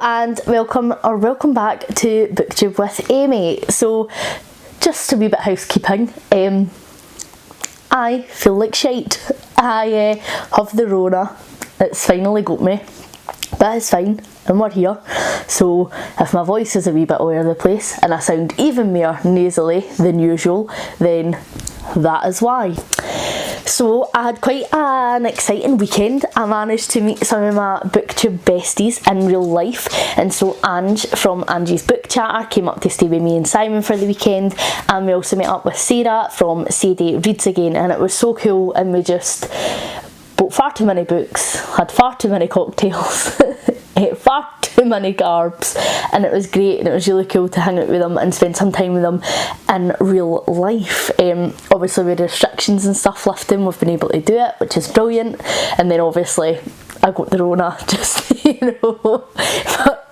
and welcome back to BookTube with Amy. So just a wee bit housekeeping. I feel like shite. I have the Rona. It's finally got me, but it's fine and we're here. So if my voice is a wee bit all over the place and I sound even more nasally than usual, then that is why. So I had quite an exciting weekend. I managed to meet some of my BookTube besties in real life, and so Ange from Angie's Book Chatter came up to stay with me and Simon for the weekend, and we also met up with Sarah from Sadie Reads Again, and it was so cool, and we just bought far too many books, had far too many cocktails, ate far too many carbs, and it was great, and it was really cool to hang out with them and spend some time with them in real life. Obviously with restrictions and stuff lifting, we've been able to do it, which is brilliant. And then obviously I got the Rona just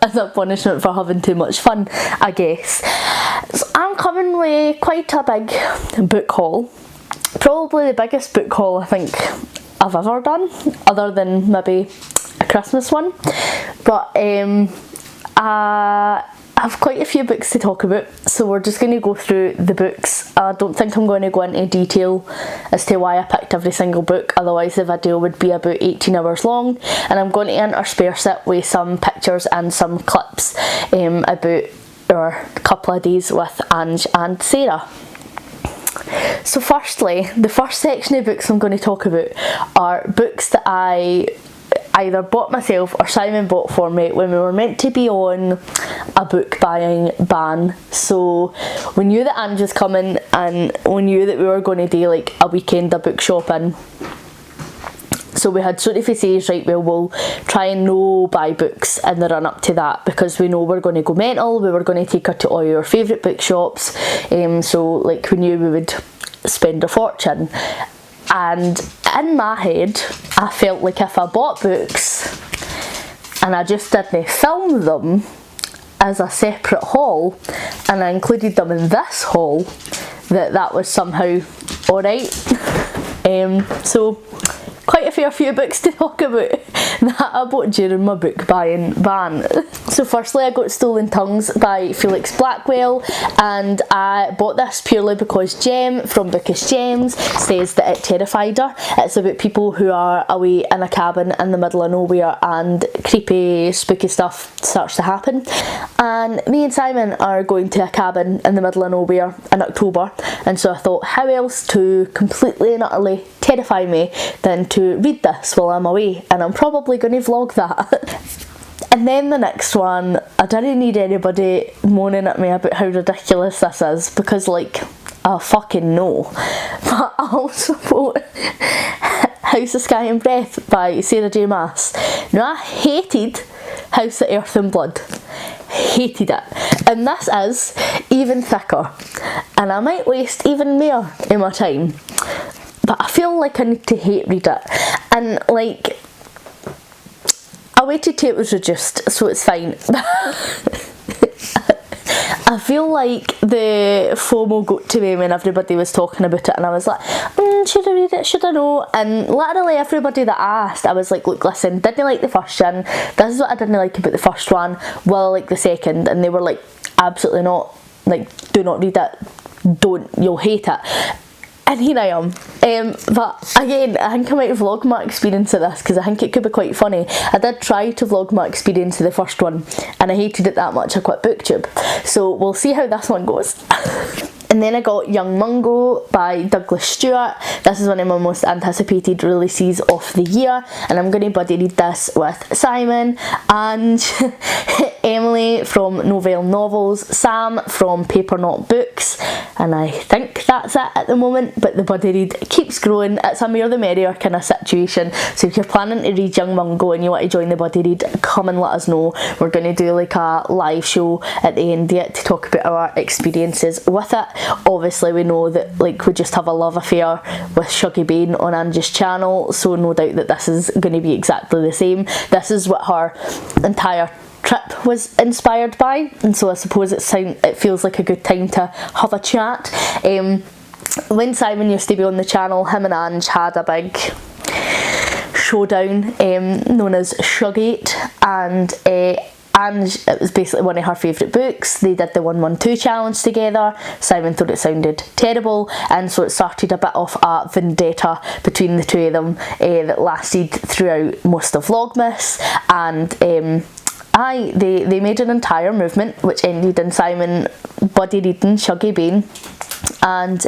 as a punishment for having too much fun, I guess. So I'm coming with quite a big book haul, probably the biggest book haul I think I've ever done, other than maybe a Christmas one. But I have quite a few books to talk about, so we're just going to go through the books. I don't think I'm going to go into detail as to why I picked every single book, otherwise the video would be about 18 hours long, and I'm going to intersperse it with some pictures and some clips about our couple of days with Ange and Sarah. So firstly, the first section of books I'm going to talk about are books that I either bought myself or Simon bought for me when we were meant to be on a book buying ban. So we knew that Ange was coming, and we knew that we were going to do like a weekend of book shopping. So we had sort of says, right, well, we'll try and no buy books in the run up to that, because we know we're going to go mental. We were going to take her to all our favourite bookshops, so like we knew we would spend a fortune. And in my head, I felt like if I bought books and I just didn't film them as a separate haul and I included them in this haul, that was somehow alright. So quite a fair few books to talk about that I bought during my book buying ban. So firstly, I got Stolen Tongues by Felix Blackwell, and I bought this purely because Jem from Bookish Gems says that it terrified her. It's about people who are away in a cabin in the middle of nowhere and creepy, spooky stuff starts to happen. And me and Simon are going to a cabin in the middle of nowhere in October, and so I thought, how else to completely and utterly terrify me than to read this while I'm away, and I'm probably going to vlog that. And then the next one, I didn't need anybody moaning at me about how ridiculous this is, because like, I fucking know. But I also bought House of Sky and Breath by Sarah J Maas. Now, I hated House of Earth and Blood. Hated it. And this is even thicker, and I might waste even more in my time, but I feel like I need to hate read it. And like, I waited till it was reduced, so it's fine. I feel like the FOMO got to me when everybody was talking about it, and I was like, should I read it, should I not? And literally everybody that asked, I was like, look, listen, didn't like the first one, this is what I didn't like about the first one, will I like the second? And they were like, absolutely not, like, do not read it, don't, you'll hate it. And here I am. But again, I think I might vlog my experience of this, because I think it could be quite funny. I did try to vlog my experience of the first one, and I hated it that much I quit BookTube. So we'll see how this one goes. And then I got Young Mungo by Douglas Stewart. This is one of my most anticipated releases of the year, and I'm going to buddy read this with Simon and Emily from Novell Novels, Sam from Paper Not Books, and I think that's it at the moment, but the buddy read keeps growing. It's a more the merrier kind of situation, so if you're planning to read Young Mungo and you want to join the buddy read, come and let us know. We're going to do like a live show at the end of it to talk about our experiences with it. Obviously we know that like we just have a love affair with Shuggy Bane on Angie's channel, so no doubt that this is going to be exactly the same. This is what her entire trip was inspired by, and so I suppose it feels like a good time to have a chat. When Simon used to be on the channel, him and Ange had a big showdown known as Shuggate, and Ange, it was basically one of her favourite books. They did the 112 challenge together. Simon thought it sounded terrible, and so it started a bit of a vendetta between the two of them that lasted throughout most of Vlogmas, and they made an entire movement which ended in Simon buddy reading Shuggie Bain, and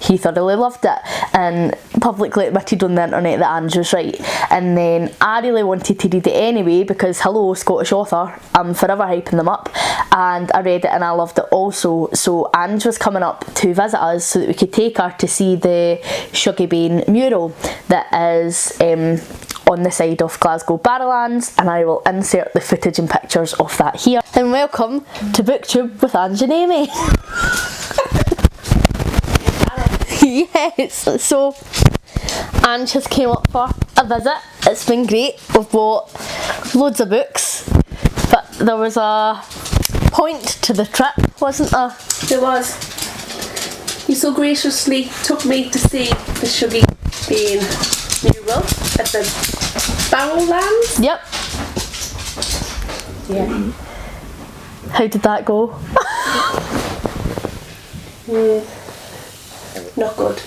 he thoroughly loved it and publicly admitted on the internet that Ange was right. And then I really wanted to read it anyway because, hello, Scottish author, I'm forever hyping them up, and I read it and I loved it also. So Ange was coming up to visit us so that we could take her to see the Shuggie Bain mural that is on the side of Glasgow Barrowlands, and I will insert the footage and pictures of that here. And welcome to BookTube with Ange and Amy. Yes, so Ange has came up for a visit. It's been great. We've bought loads of books, but there was a point to the trip, wasn't there? There was. You so graciously took me to see the Shuggie Bain mural at the Barrowlands. Yep. Yeah. How did that go? Not good.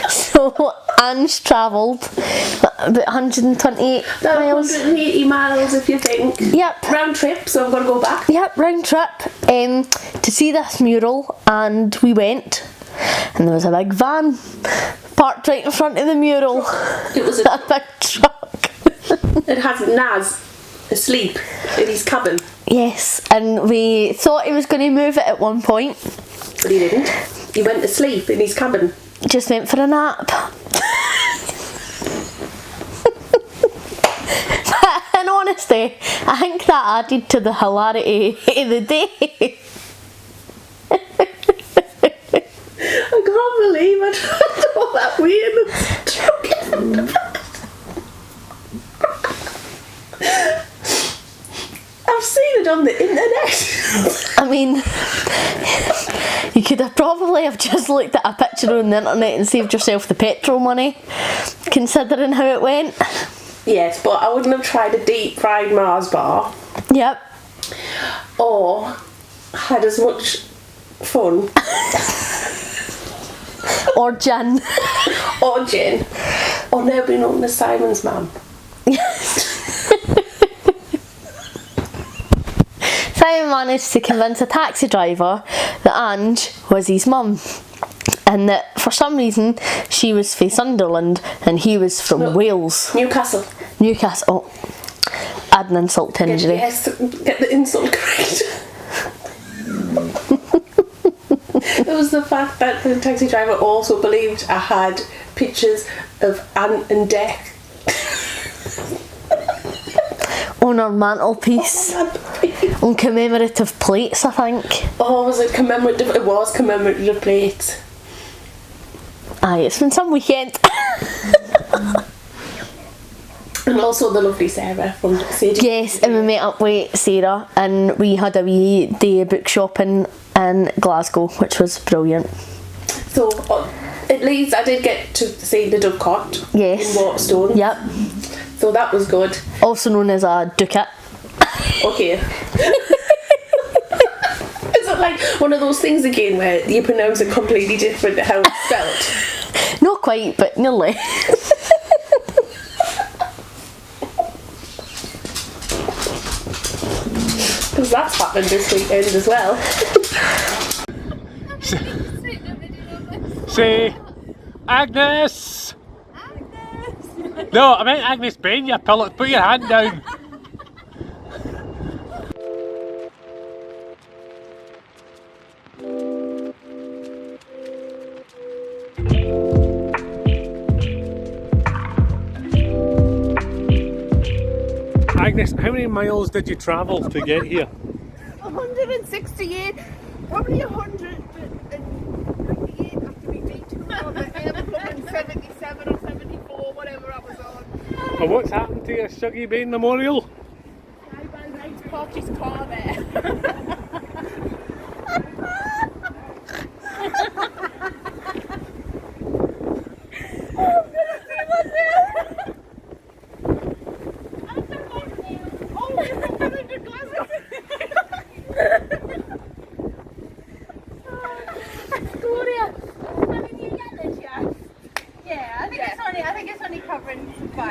So Ange travelled about 128 miles. 180 miles if you think. Yep. Round trip, so I'm going to go back. Yep, round trip to see this mural, and we went, and there was a big van parked right in front of the mural. It was a big truck. It has Naz asleep in his cabin. Yes, and we thought he was going to move it at one point. But he didn't. He went to sleep in his cabin. Just went for a nap. But in honesty, I think that added to the hilarity of the day. I can't believe it. All that weird. I've seen it on the internet. I mean, you could have probably have just looked at a picture on the internet and saved yourself the petrol money, considering how it went. Yes, but I wouldn't have tried a deep fried Mars bar. Yep. Or had as much fun. Or gin. Or gin. Or never been on as Simon's mum. Simon managed to convince a taxi driver that Ange was his mum, and that for some reason she was from Sunderland and he was from Wales. Newcastle. Newcastle. Add an insult to injury. Yes, get the insult correct. It was the fact that the taxi driver also believed I had pictures of Anne and Dec on our mantelpiece. On commemorative plates, I think. Oh, was it commemorative? It was commemorative plates. Aye, it's been some weekend. And also the lovely Sarah from Sadie. Yes, and we met up with Sarah and we had a wee day of book shopping in Glasgow, which was brilliant. So, at least I did get to see the Dovecot. Yes. In Waterstone. Yep. So that was good. Also known as a ducat. Okay. Is it like one of those things again where you pronounce it completely different to how it's spelled? Not quite, but nearly. Because that's happened this weekend as well. Say, Agnes! Agnes! No, I meant Agnes Bain, you pillock. Put your hand down. Agnes, how many miles did you travel to get here? 168, probably 198 after we beat 77 or 74, whatever I was on. And what's happened to your Shuggie Bain Memorial? I ran right to Carty's car there. You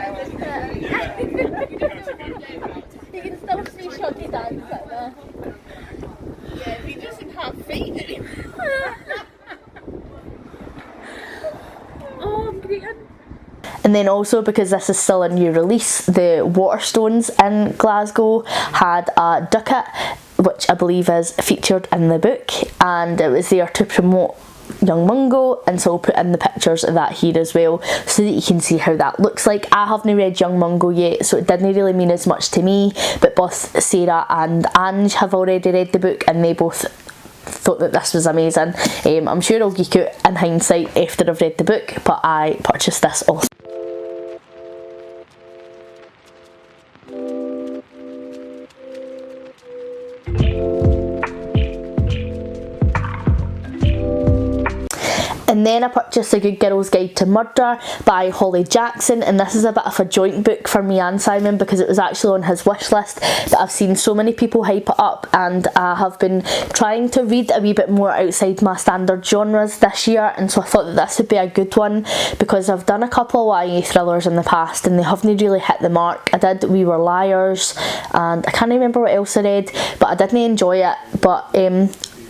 can still see Shuggy dance at there. Yeah, he doesn't have feet anymore. Oh, brilliant. And then also, because this is still a new release, the Waterstones in Glasgow had a ducat, which I believe is featured in the book, and it was there to promote Young Mungo, and so I'll put in the pictures of that here as well so that you can see how that looks like. I haven't read Young Mungo yet, so it didn't really mean as much to me, but both Sarah and Ange have already read the book and they both thought that this was amazing. I'm sure I'll geek out in hindsight after I've read the book, but I purchased this also. And then I purchased A Good Girl's Guide to Murder by Holly Jackson, and this is a bit of a joint book for me and Simon because it was actually on his wish list, but I've seen so many people hype it up, and I have been trying to read a wee bit more outside my standard genres this year, and so I thought that this would be a good one because I've done a couple of YA thrillers in the past and they haven't really hit the mark. I did We Were Liars, and I can't remember what else I read, but I didn't enjoy it, but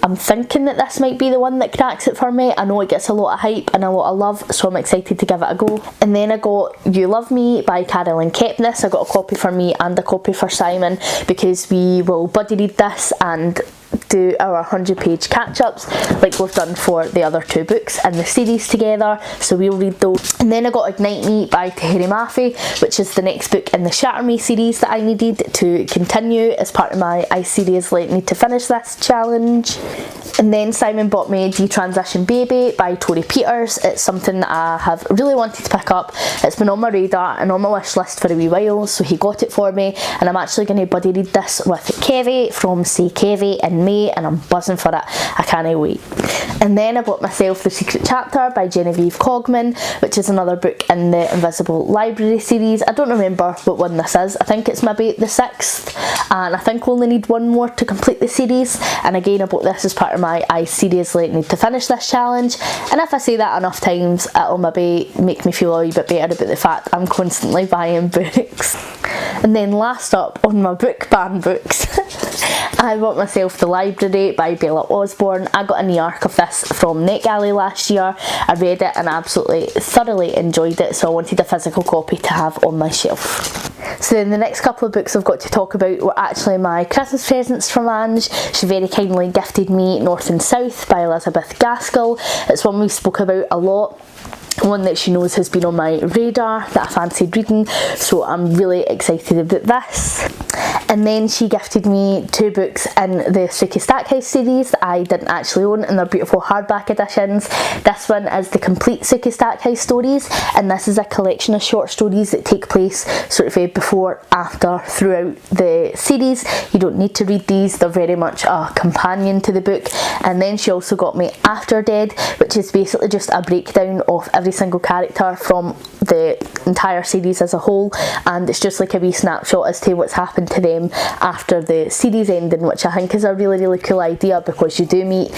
I'm thinking that this might be the one that cracks it for me. I know it gets a lot of hype and a lot of love, so I'm excited to give it a go. And then I got You Love Me by Carolyn Kepnes. I got a copy for me and a copy for Simon because we will buddy read this and do our 100-page catch-ups like we've done for the other two books in the series together, so we'll read those. And then I got Ignite Me by Tahiri Mafi, which is the next book in the Shatter Me series that I needed to continue as part of my I seriously need to finish this challenge. And then Simon bought me Detransition Baby by Tori Peters. It's something that I have really wanted to pick up. It's been on my radar and on my wish list for a wee while, so he got it for me, and I'm actually going to buddy read this with Kevie from Say Kevie in May, and I'm buzzing for it. I can't wait. And then I bought myself The Secret Chapter by Genevieve Cogman, which is another book in the Invisible Library series. I don't remember what one this is. I think it's maybe the 6th, and I think we only need one more to complete the series. And again, I bought this as part of my I seriously need to finish this challenge, and if I say that enough times it'll maybe make me feel a wee bit better about the fact I'm constantly buying books. And then last up on my book ban books I bought myself The Library by Bella Osborne. I got a new arc of this from NetGalley last year. I read it and absolutely thoroughly enjoyed it, so I wanted a physical copy to have on my shelf. So then the next couple of books I've got to talk about were actually my Christmas presents from Ange. She very kindly gifted me North and South by Elizabeth Gaskell. It's one we spoke about a lot, one that she knows has been on my radar that I fancied reading, so I'm really excited about this. And then she gifted me 2 books in the Suki Stackhouse series that I didn't actually own, and they're beautiful hardback editions. This one is the complete Suki Stackhouse stories, and this is a collection of short stories that take place sort of before, after, throughout the series. You don't need to read these, they're very much a companion to the book. And then she also got me After Dead, which is basically just a breakdown of every single character from the entire series as a whole, and it's just like a wee snapshot as to what's happened to them after the series ending, which I think is a really cool idea because you do meet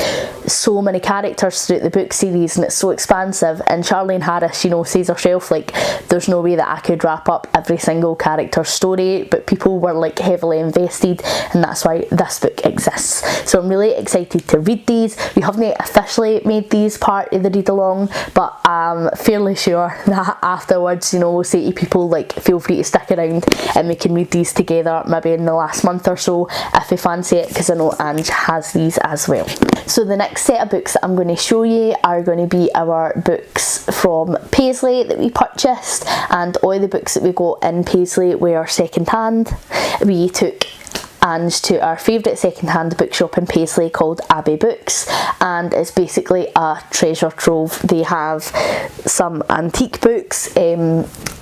so many characters throughout the book series and it's so expansive. And Charlene Harris, you know, says herself, like, there's no way that I could wrap up every single character's story, but people were like heavily invested, and that's why this book exists. So I'm really excited to read these. We haven't officially made these part of the read along, but I'm fairly sure that afterwards, you know, we'll say to people like, feel free to stick around and we can read these together maybe in the last month or so if you fancy it, because I know Ange has these as well. So the next set of books that I'm going to show you are going to be our books from Paisley that we purchased, and all the books that we got in Paisley were second hand. We took Ange to our favourite second-hand bookshop in Paisley called Abbey Books, and it's basically a treasure trove. They have some antique books,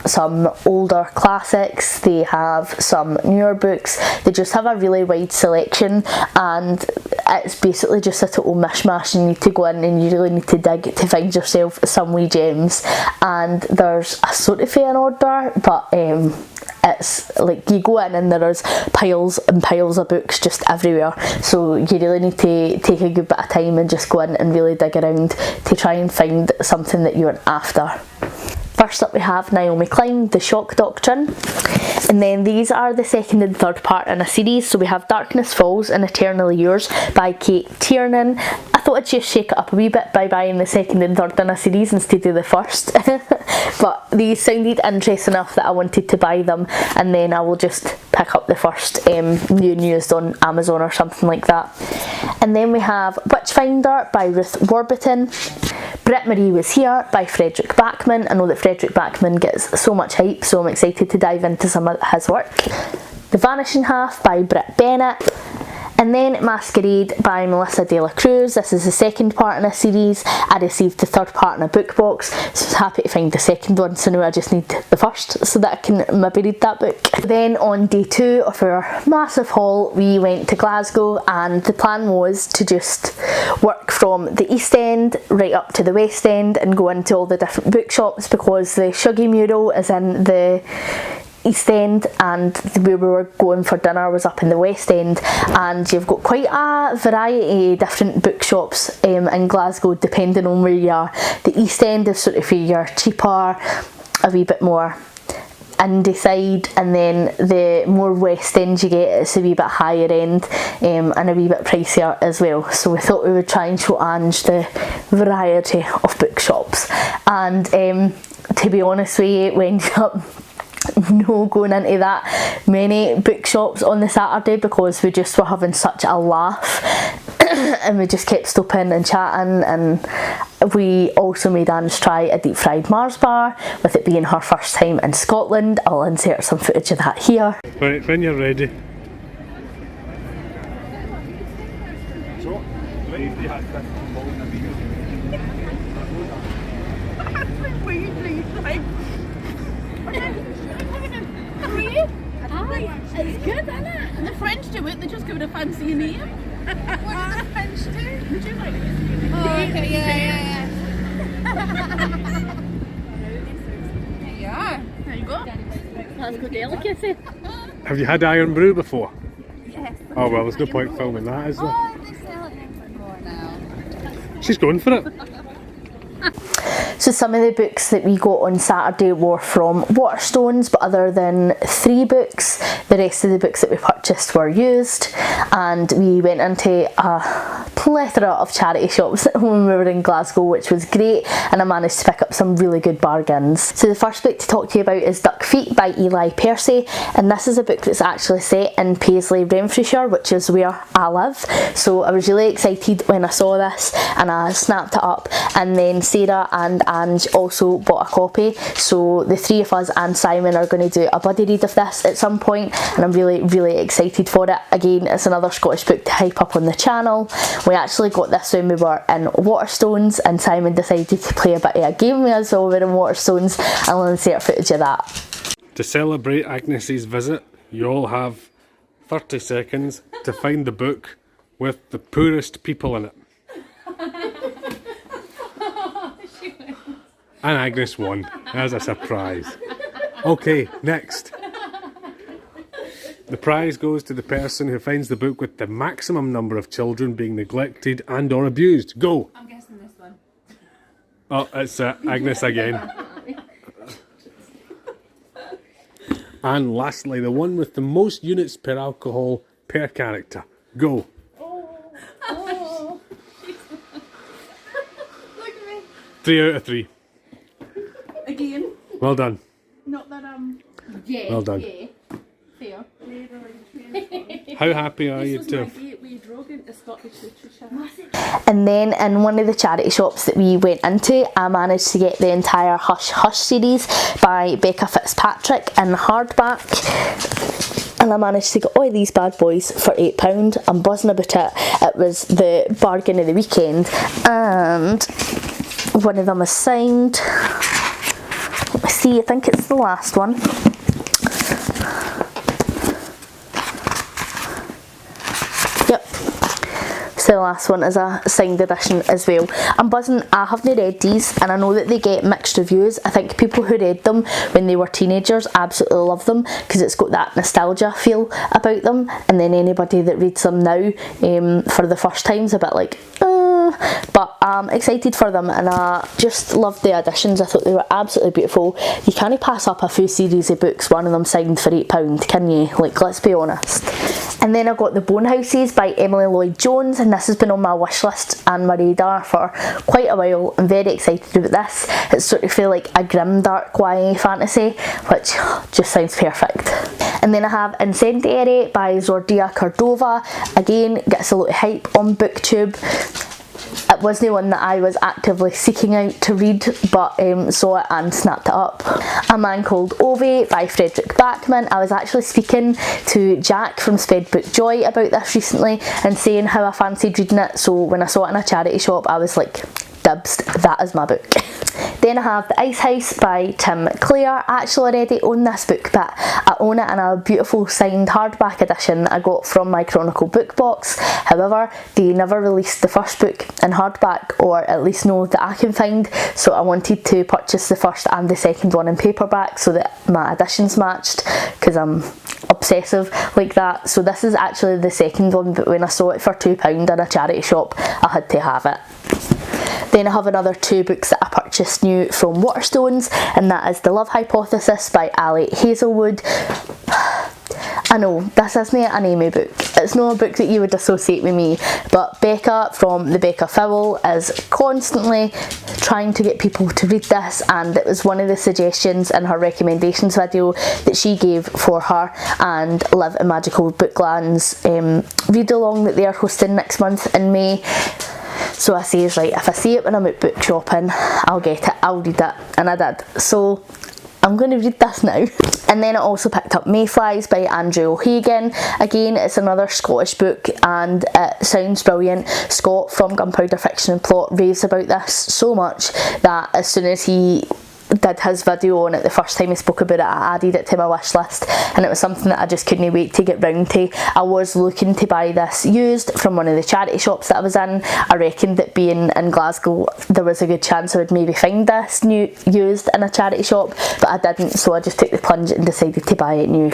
some older classics, they have some newer books. They just have a really wide selection, and it's basically just a total mishmash. You need to go in and you really need to dig to find yourself some wee gems, and there's a sort of an order, but it's like you go in and there's piles and piles of books just everywhere, so you really need to take a good bit of time and just go in and really dig around to try and find something that you're after. First up we have Naomi Klein, The Shock Doctrine. And then these are the second and third part in a series. So we have Darkness Falls and Eternally Yours by Kate Tiernan. I thought I'd just shake it up a wee bit by buying the second and third in a series instead of the first. But these sounded interesting enough that I wanted to buy them, and then I will just pick up the first new and used on Amazon or something like that. And then we have Witchfinder by Ruth Warburton. Britt Marie Was Here by Frederick Backman. I know that Frederick Backman gets so much hype, so I'm excited to dive into some of his work. The Vanishing Half by Britt Bennett. And then Masquerade by Melissa De La Cruz. This is the second part in a series. I received the third part in a book box, so I was happy to find the second one, so now I just need the first so that I can maybe read that book. Then on day 2 of our massive haul, we went to Glasgow, and the plan was to just work from the East End right up to the West End and go into all the different bookshops, because the Shuggy mural is in the East End and where we were going for dinner was up in the West End, and you've got quite a variety of different bookshops in Glasgow depending on where you are. The East End is sort of your cheaper, a wee bit more indie side, and then the more West End you get, it's a wee bit higher end and a wee bit pricier as well. So we thought we would try and show Ange the variety of bookshops, and to be honest with you, we ended up no going into that many bookshops on the Saturday because we just were having such a laugh and we just kept stopping and chatting, and we also made Ange try a deep fried Mars bar, with it being her first time in Scotland. I'll insert some footage of that here. Right, when you're ready. It's good, isn't it? And the French do it, they just give it a fancy name. What do the French do? Would you like it? Oh, okay, yeah. There you are. There you go. That's good delicacy. Have you had Iron Brew before? Yes. Oh well, there's no point filming that, is there? Oh, they sell it in for more now. She's going for it. So some of the books that we got on Saturday were from Waterstones, but other than 3 books, the rest of the books that we purchased were used, and we went into a plethora of charity shops when we were in Glasgow, which was great, and I managed to pick up some really good bargains. So the first book to talk to you about is Duck Feet by Eli Percy, and this is a book that's actually set in Paisley, Renfrewshire, which is where I live. So I was really excited when I saw this, and I snapped it up, and then Sarah and Ange also bought a copy, so the 3 of us and Simon are going to do a buddy read of this at some point, and I'm really excited for it. Again, it's another Scottish book to hype up on the channel. We actually got this when we were in Waterstones, and Simon decided to play a bit of a game with us while we were in Waterstones. I'll insert footage of that. To celebrate Agnes's visit, you all have 30 seconds to find the book with the poorest people in it. And Agnes won, as a surprise. Okay, next. The prize goes to the person who finds the book with the maximum number of children being neglected and or abused. Go! I'm guessing this one. Oh, it's Agnes again. And lastly, the one with the most units per alcohol per character. Go! Oh. Look at me. 3 out of 3. Again. Well done. Not that Yeah. Well done. Yeah. fair. How happy are you This was to my gateway drug into Scottish literature. And then in one of the charity shops that we went into, I managed to get the entire Hush Hush series by Becca Fitzpatrick in hardback. And I managed to get all these bad boys for £8. I'm buzzing about it. It was the bargain of the weekend. And one of them is signed. Let me see, I think it's the last one. Yep. So the last one is a signed edition as well. I'm buzzing. I haven't read these and I know that they get mixed reviews. I think people who read them when they were teenagers absolutely love them because it's got that nostalgia feel about them, and then anybody that reads them now for the first time is a bit like but I'm excited for them, and I just loved the editions. I thought they were absolutely beautiful. You can't pass up a full series of books, one of them signed for £8, can you? Like, let's be honest. And then I got The Bone Houses by Emily Lloyd Jones, and this has been on my wish list and my radar for quite a while. I'm very excited about this. It's sort of feel like a grim dark YA fantasy, which just sounds perfect. And then I have Incendiary by Zordia Cordova. Again, gets a lot of hype on BookTube. It wasn't one that I was actively seeking out to read, but saw it and snapped it up. A Man Called Ove by Frederick Backman. I was actually speaking to Jack from Sped Book Joy about this recently and saying how I fancied reading it, so when I saw it in a charity shop I was like, dibs, that is my book. Then I have The Ice House by Tim Clare. I actually already own this book, but I own it in a beautiful signed hardback edition I got from my Chronicle book box. However, they never released the first book in hardback, or at least no that I can find, so I wanted to purchase the first and the second one in paperback so that my editions matched, because I'm obsessive like that. So this is actually the second one, but when I saw it for £2 in a charity shop I had to have it. Then I have another 2 books that I purchased new from Waterstones, and that is The Love Hypothesis by Ali Hazelwood. I know, this isn't an Amy book. It's not a book that you would associate with me, but Becca from the Becca Fowl is constantly trying to get people to read this, and it was one of the suggestions in her recommendations video that she gave for her and Live in Magical Bookland's read along that they are hosting next month in May. So I says, right, if I see it when I'm out book shopping, I'll get it, I'll read it, and I did. So I'm going to read this now. And then I also picked up Mayflies by Andrew O'Hagan. Again, it's another Scottish book and it sounds brilliant. Scott from Gunpowder Fiction and Plot raves about this so much that as soon as he did his video on it the first time he spoke about it, I added it to my wish list, and it was something that I just couldn't wait to get round to. I was looking to buy this used from one of the charity shops that I was in. I reckoned that being in Glasgow there was a good chance I would maybe find this new used in a charity shop, but I didn't, so I just took the plunge and decided to buy it new.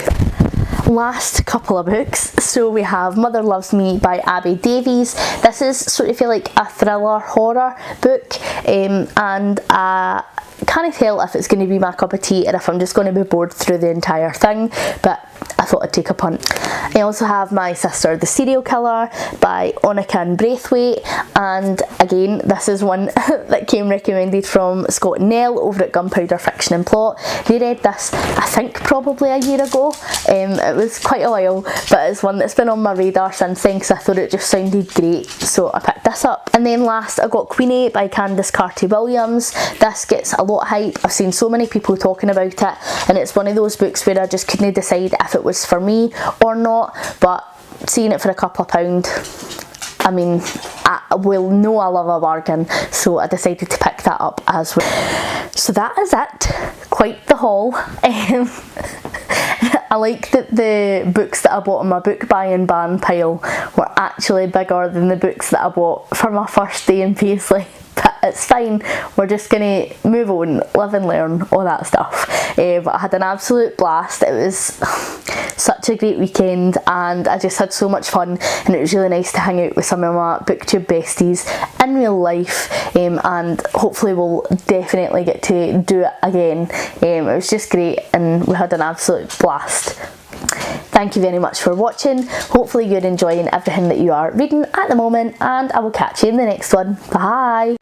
Last couple of books, so we have Mother Loves Me by Abby Davies. This is sort of feel like a thriller horror book, and I can't tell if it's going to be my cup of tea or if I'm just going to be bored through the entire thing, but I thought I'd take a punt. I also have My Sister the Serial Killer by Onican Braithwaite, and again this is one that came recommended from Scott and Nell over at Gunpowder Fiction and Plot. They read this I think probably a year ago. It was quite a while, but it's one that's been on my radar since then because I thought it just sounded great, so I picked this up. And then last I got Queenie by Candace Carty Williams. This gets a lot of hype. I've seen so many people talking about it, and it's one of those books where I just couldn't decide if it was for me or not, but seeing it for a couple of £, I mean, I will know I love a bargain, so I decided to pick that up as well. So that is it. Quite the haul. I like that the books that I bought on my book buying ban pile were actually bigger than the books that I bought for my first day in Paisley. But it's fine, we're just going to move on, live and learn, all that stuff. But I had an absolute blast. It was such a great weekend and I just had so much fun, and it was really nice to hang out with some of my BookTube besties in real life, and hopefully we'll definitely get to do it again. It was just great and we had an absolute blast. Thank you very much for watching. Hopefully you're enjoying everything that you are reading at the moment, and I will catch you in the next one. Bye!